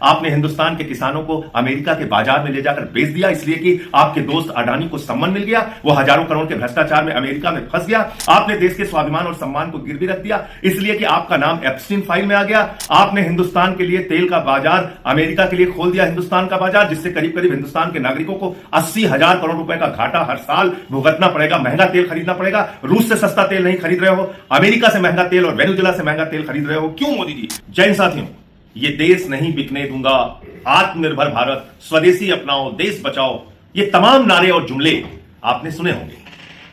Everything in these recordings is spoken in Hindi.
आपने हिंदुस्तान के किसानों को अमेरिका के बाजार में ले जाकर बेच दिया, इसलिए कि आपके दोस्त अडानी को सम्मान मिल गया, वो हजारों करोड़ के भ्रष्टाचार में अमेरिका में फंस गया। आपने देश के स्वाभिमान और सम्मान को गिरवी रख दिया, इसलिए कि आपका नाम एप्स्टीन फाइल में आ गया। आपने हिंदुस्तान के लिए तेल का बाजार अमेरिका के लिए खोल दिया, हिंदुस्तान का बाजार, जिससे करीब करीब हिंदुस्तान के नागरिकों को 80,000 करोड़ रुपए का घाटा हर साल भुगतना पड़ेगा, महंगा तेल खरीदना पड़ेगा। रूस से सस्ता तेल नहीं खरीद रहे हो, अमेरिका से महंगा तेल और वेनेजुएला से महंगा तेल खरीद रहे हो। क्यों मोदी जी? जैन साथियों, ये देश नहीं बिकने दूंगा, आत्मनिर्भर भारत, स्वदेशी अपनाओ, देश बचाओ, ये तमाम नारे और जुमले आपने सुने होंगे।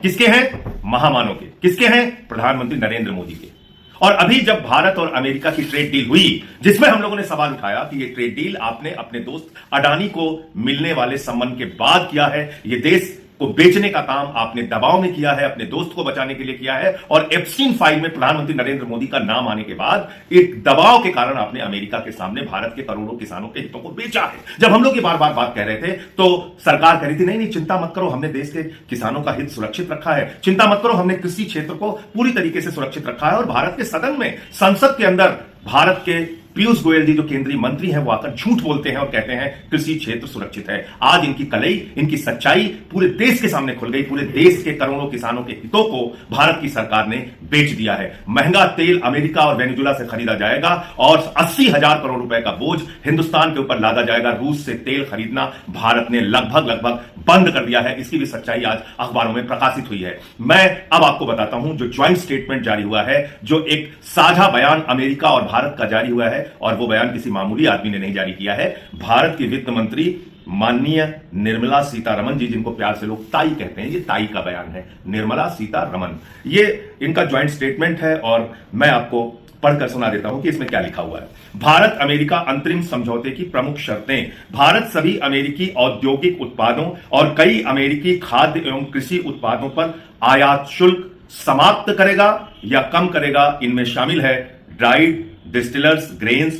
किसके हैं? महामानव के। किसके हैं? प्रधानमंत्री नरेंद्र मोदी के। और अभी जब भारत और अमेरिका की ट्रेड डील हुई, जिसमें हम लोगों ने सवाल उठाया कि ये ट्रेड डील आपने अपने दोस्त अडानी को मिलने वाले संबंध के बाद किया है, ये देश को बेचने का काम आपने दबाव में किया है, अपने दोस्त को बचाने के लिए किया है, और एप्स्टीन फाइल में प्रधानमंत्री नरेंद्र मोदी का नाम आने के बाद एक दबाव के कारण आपने अमेरिका के सामने भारत के करोड़ों किसानों के हितों को बेचा है। जब हम लोग ये बार बार बात कह रहे थे तो सरकार कह रही थी नहीं चिंता मत करो, हमने देश के किसानों का हित सुरक्षित रखा है, चिंता मत करो, हमने कृषि क्षेत्र को पूरी तरीके से सुरक्षित रखा है। और भारत के सदन में, संसद के अंदर भारत के पीयूष गोयल जी जो केंद्रीय मंत्री हैं वो आकर झूठ बोलते हैं और कहते हैं कृषि क्षेत्र सुरक्षित है। आज इनकी कलई, इनकी सच्चाई पूरे देश के सामने खुल गई। पूरे देश के करोड़ों किसानों के हितों को भारत की सरकार ने बेच दिया है। महंगा तेल अमेरिका और वेनेजुएला से खरीदा जाएगा और 80,000 करोड़ रुपए का बोझ हिंदुस्तान के ऊपर लादा जाएगा। रूस से तेल खरीदना भारत ने लगभग बंद कर दिया है। इसकी भी सच्चाई आज अखबारों में प्रकाशित हुई है। मैं अब आपको बताता हूं जो ज्वाइंट स्टेटमेंट जारी हुआ है, जो एक साझा बयान अमेरिका और भारत का जारी हुआ है, और वो बयान किसी मामूली आदमी ने नहीं जारी किया है। भारत की वित्त मंत्री माननीय निर्मला सीतारमण जी, जिनको प्यार से लोग ताई कहते हैं, ये ताई का बयान है, निर्मला सीतारमण, ये इनका ज्वाइंट स्टेटमेंट है और मैं आपको पढ़कर सुना देता हूं कि इसमें क्या लिखा हुआ है। भारत अमेरिका अंतरिम समझौते की प्रमुख शर्तें। भारत सभी अमेरिकी औद्योगिक उत्पादों और कई अमेरिकी खाद्य एवं कृषि उत्पादों पर आयात शुल्क समाप्त करेगा या कम करेगा। इनमें शामिल है ड्राइड डिस्टिलर्स ग्रेन्स,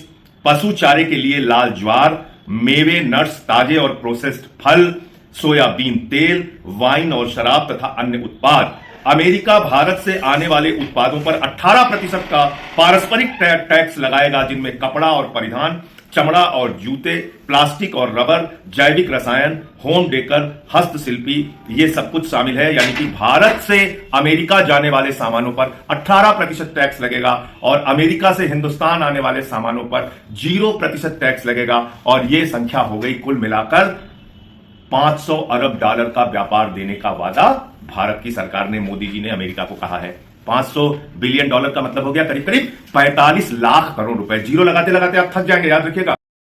पशु चारे के लिए लाल ज्वार, मेवे, नट्स, ताजे और प्रोसेस्ड फल, सोयाबीन तेल, वाइन और शराब तथा अन्य उत्पाद। अमेरिका भारत से आने वाले उत्पादों पर 18% का पारस्परिक टैक्स लगाएगा, जिनमें कपड़ा और परिधान, चमड़ा और जूते, प्लास्टिक और रबर, जैविक रसायन, होम डेकर, हस्तशिल्पी, ये सब कुछ शामिल है। यानी कि भारत से अमेरिका जाने वाले सामानों पर 18% टैक्स लगेगा और अमेरिका से हिंदुस्तान आने वाले सामानों पर 0% टैक्स लगेगा। और यह संख्या हो गई कुल मिलाकर $500 अरब का व्यापार देने का वादा भारत की सरकार ने, मोदी जी ने अमेरिका को कहा है। $500 बिलियन का मतलब हो गया करीब करीब 45 लाख करोड़ रुपए। जीरो लगाते लगाते आप थक जाएंगे, याद रखिएगा।